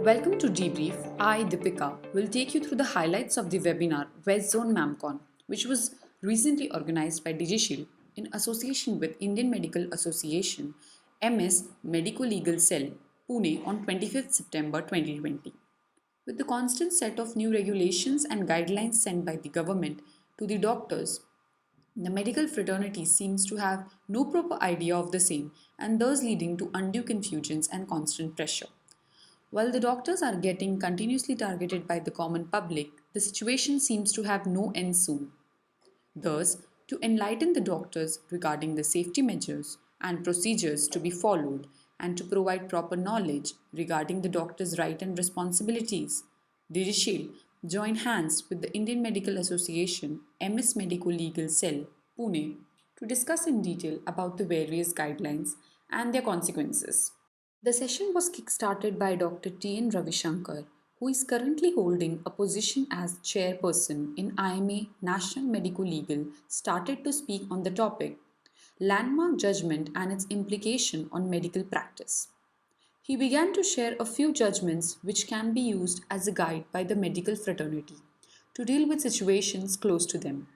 Welcome to dBrief. I, Deepika, will take you through the highlights of the webinar West Zone MHAMLCON, which was recently organized by DigiShield in association with Indian Medical Association, MS Medico Legal Cell, Pune on 25th September 2020. With the constant set of new regulations and guidelines sent by the government to the doctors, the medical fraternity seems to have no proper idea of the same and thus leading to undue confusions and constant pressure. While the doctors are getting continuously targeted by the common public, the situation seems to have no end soon. Thus, to enlighten the doctors regarding the safety measures and procedures to be followed and to provide proper knowledge regarding the doctor's right and responsibilities, DigiShield joined hands with the Indian Medical Association MS Medico Legal Cell, Pune, to discuss in detail about the various guidelines and their consequences. The session was kick-started by Dr. T.N. Ravishankar, who is currently holding a position as chairperson in IMA National Medico Legal, started to speak on the topic, Landmark Judgment and its implication on medical practice. He began to share a few judgments which can be used as a guide by the medical fraternity to deal with situations close to them.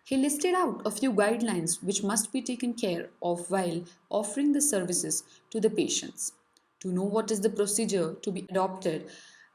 He listed out a few guidelines which must be taken care of while offering the services to the patients. To know what is the procedure to be adopted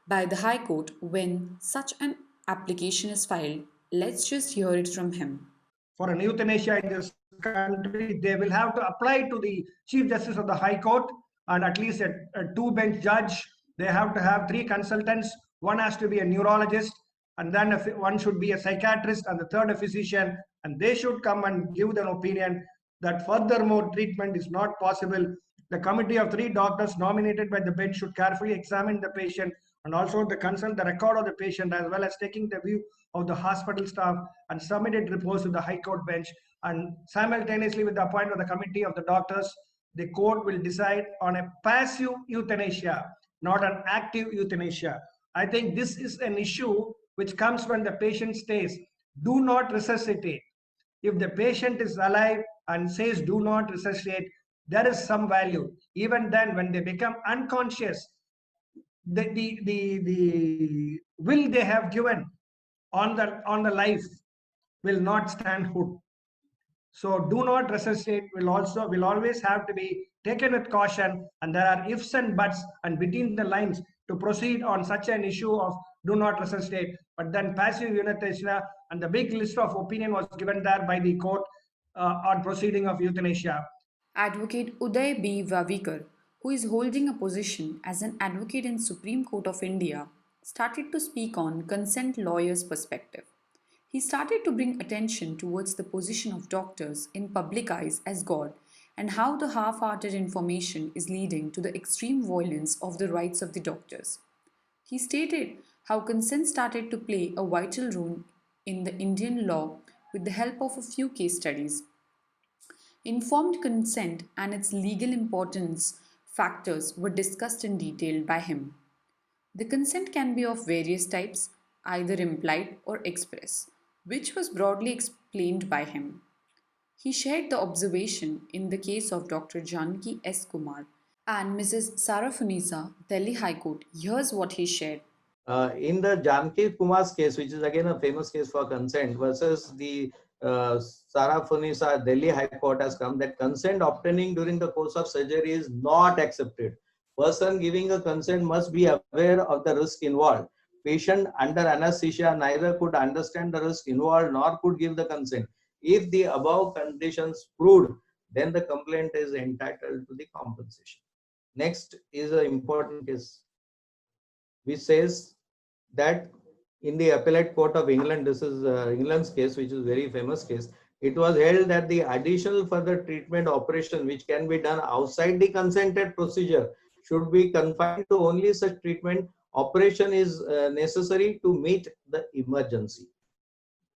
by the High Court when such an application is filed, let's just hear it from him. For an euthanasia in this country, they will have to apply to the Chief Justice of the High Court and at least a two-bench judge. They have to have 3 consultants. One has to be a neurologist, and then one should be a psychiatrist, and the third a physician, and they should come and give an opinion that furthermore treatment is not possible. The committee of 3 doctors nominated by the bench should carefully examine the patient and also consult the record of the patient as well as taking the view of the hospital staff and submitted reports to the High Court bench. And simultaneously with the appointment of the committee of the doctors, the court will decide on a passive euthanasia, not an active euthanasia. I think this is an issue which comes when the patient stays, do not resuscitate. If the patient is alive and says do not resuscitate, there is some value. Even then, when they become unconscious, the will they have given on the life will not stand good. So do not resuscitate will always have to be taken with caution, and there are ifs and buts and between the lines to proceed on such an issue of do not resuscitate. But then passive euthanasia, and the big list of opinion was given there by the court on proceeding of euthanasia. Advocate Uday B. Vavikar, who is holding a position as an advocate in Supreme Court of India, started to speak on consent lawyers' perspective. He started to bring attention towards the position of doctors in public eyes as God and how the half-hearted information is leading to the extreme violence of the rights of the doctors. He stated how consent started to play a vital role in the Indian law with the help of a few case studies. Informed consent and its legal importance factors were discussed in detail by him. The consent can be of various types, either implied or express, which was broadly explained by him. He shared the observation in the case of Dr. Janaki S. Kumar and Mrs. Sarafunisa, Delhi High Court. Here's what he shared. In the Janaki Kumar's case, which is again a famous case for consent, versus the Sarafunisa, Delhi High Court has come that consent obtaining during the course of surgery is not accepted. Person giving a consent must be aware of the risk involved. Patient under anesthesia neither could understand the risk involved nor could give the consent. If the above conditions proved, then the complaint is entitled to the compensation. Next is an important case, which says that in the Appellate Court of England, this is England's case, which is a very famous case. It was held that the additional further treatment operation, which can be done outside the consented procedure, should be confined to only such treatment operation is necessary to meet the emergency.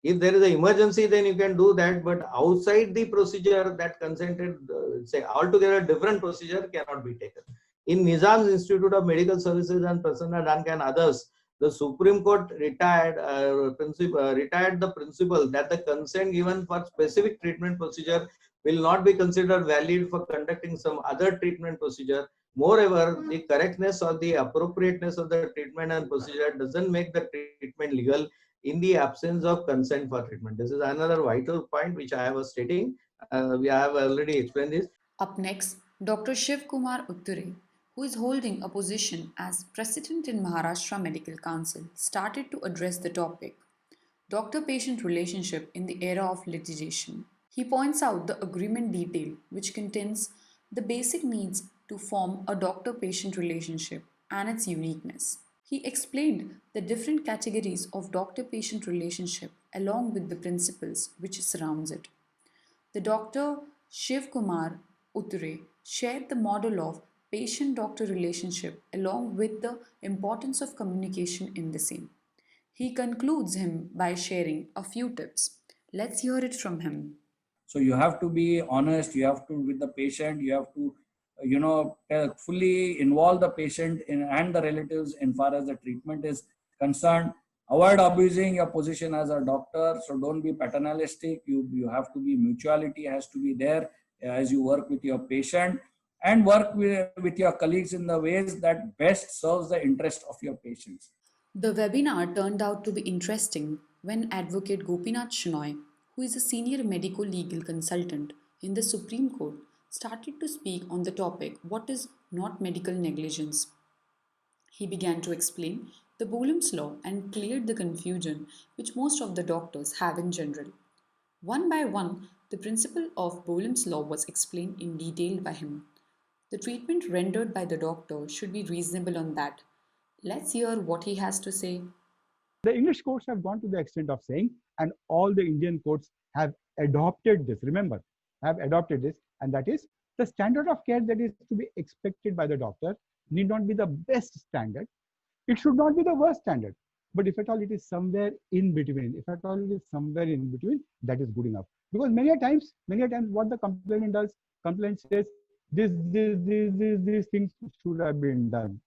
If there is an emergency, then you can do that, but outside the procedure that consented, say altogether different procedure cannot be taken. In Nizam's Institute of Medical Services and Prasanna Danka and others, the Supreme Court retired the principle that the consent given for specific treatment procedure will not be considered valid for conducting some other treatment procedure, Moreover, the correctness or the appropriateness of the treatment and procedure doesn't make the treatment legal in the absence of consent for treatment. This is another vital point which I was stating. We have already explained this. Up next, Dr. Shiv Kumar Utture, who is holding a position as President in Maharashtra Medical Council, started to address the topic doctor-patient relationship in the era of litigation. He points out the agreement detail, which contains the basic needs to form a doctor-patient relationship and its uniqueness. He explained the different categories of doctor-patient relationship along with the principles which surrounds it. The Dr. Shiv Kumar Utture shared the model of patient-doctor relationship along with the importance of communication in the same. He concludes him by sharing a few tips. Let's hear it from him. So you have to be honest, you have to with the patient, you have to fully involve the patient and the relatives in far as the treatment is concerned. Avoid abusing your position as a doctor. So don't be paternalistic. You have to be, mutuality has to be there as you work with your patient, and work with your colleagues in the ways that best serves the interest of your patients. The webinar turned out to be interesting when Advocate Gopinath Shenoy, who is a senior medico legal consultant in the Supreme Court, started to speak on the topic what is not medical negligence. He began to explain the Boehm's law and cleared the confusion which most of the doctors have in general. One by one, the principle of Boehm's law was explained in detail by him. The treatment rendered by the doctor should be reasonable on that. Let's hear what he has to say. The English courts have gone to the extent of saying, and all the Indian courts have adopted this. Remember, have adopted this, and that is the standard of care that is to be expected by the doctor need not be the best standard. It should not be the worst standard. But if at all it is somewhere in between, if at all it is somewhere in between, that is good enough. Because many a times what the complainant does, complaint says, these things should have been done.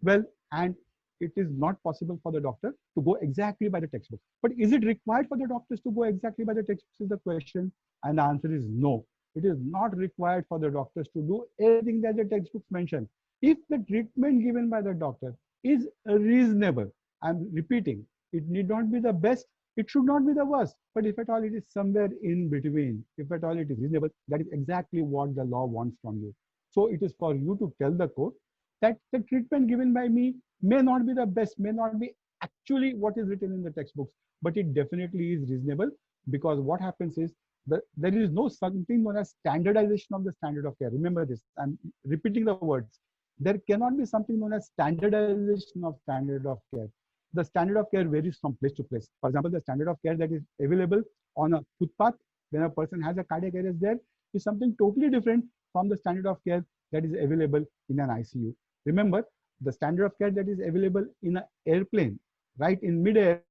Well, and it is not possible for the doctor to go exactly by the textbook. But is it required for the doctors to go exactly by the textbooks is the question. And the answer is no. It is not required for the doctors to do everything that the textbooks mention. If the treatment given by the doctor is reasonable, I'm repeating, it need not be the best, it should not be the worst. But if at all it is somewhere in between, if at all it is reasonable, that is exactly what the law wants from you. So it is for you to tell the court that the treatment given by me may not be the best, may not be actually what is written in the textbooks, but it definitely is reasonable, because what happens is that there is no something known as standardization of the standard of care. Remember this, I'm repeating the words. There cannot be something known as standardization of standard of care. The standard of care varies from place to place. For example, the standard of care that is available on a footpath when a person has a cardiac arrest there is something totally different from the standard of care that is available in an ICU. Remember, the standard of care that is available in an airplane, right in midair,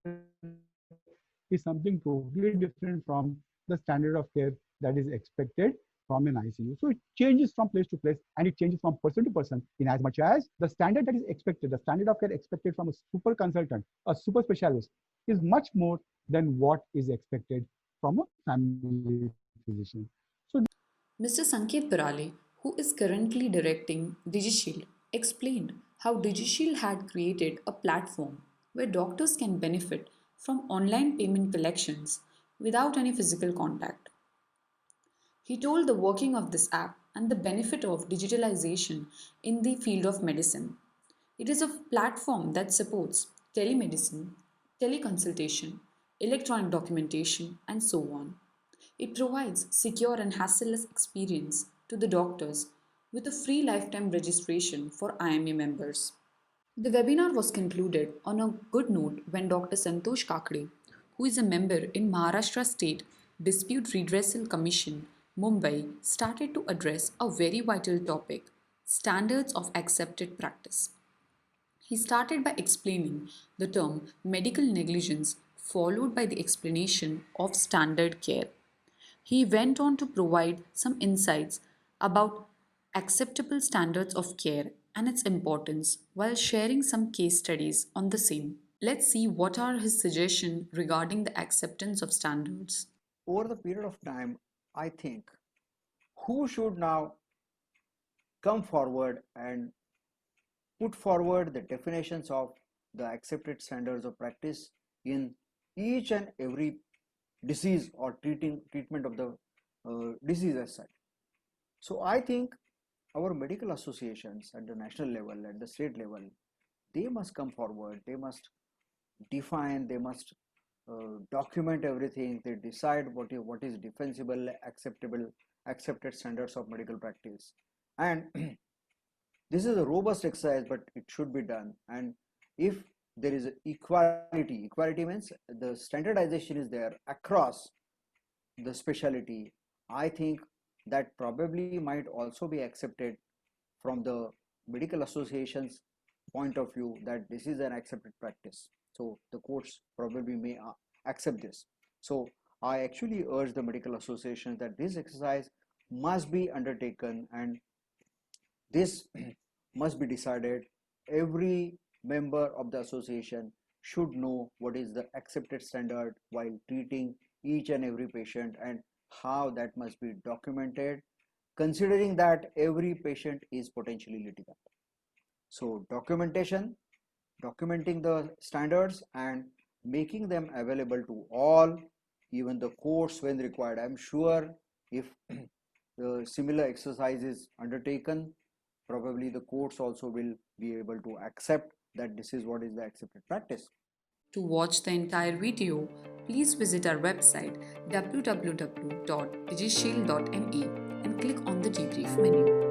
is something totally different from the standard of care that is expected from an ICU. So it changes from place to place, and it changes from person to person in as much as the standard that is expected, the standard of care expected from a super consultant, a super specialist, is much more than what is expected from a family physician. So Mr. Sanket Parale, who is currently directing DigiShield, explained how DigiShield had created a platform where doctors can benefit from online payment collections without any physical contact. He told the working of this app and the benefit of digitalization in the field of medicine. It is a platform that supports telemedicine, teleconsultation, electronic documentation, and so on. It provides secure and hassle-less experience to the doctors with a free lifetime registration for IMA members. The webinar was concluded on a good note when Dr. Santosh Kakade, who is a member in Maharashtra State Dispute Redressal Commission, Mumbai, started to address a very vital topic, standards of accepted practice. He started by explaining the term medical negligence, followed by the explanation of standard care. He went on to provide some insights about acceptable standards of care and its importance while sharing some case studies on the same. Let's see what are his suggestions regarding the acceptance of standards. Over the period of time, I think who should now come forward and put forward the definitions of the accepted standards of practice in each and every disease or treatment of the disease as such. So I think our medical associations at the national level, at the state level, they must come forward, they must define, they must document everything, they decide what is defensible, acceptable, accepted standards of medical practice. And this is a robust exercise, but it should be done. And if there is equality means the standardization is there across the specialty, I think that probably might also be accepted from the medical associations point of view, that this is an accepted practice. So the courts probably may accept this. So I actually urge the medical associations that this exercise must be undertaken, and this must be decided. Every member of the association should know what is the accepted standard while treating each and every patient, and how that must be documented, considering that every patient is potentially litigant. So documenting the standards and making them available to all, even the courts when required. I'm sure if the similar exercise is undertaken, probably the courts also will be able to accept that this is what is the accepted practice. To watch the entire video, please visit our website www.digishield.me and click on the debrief menu.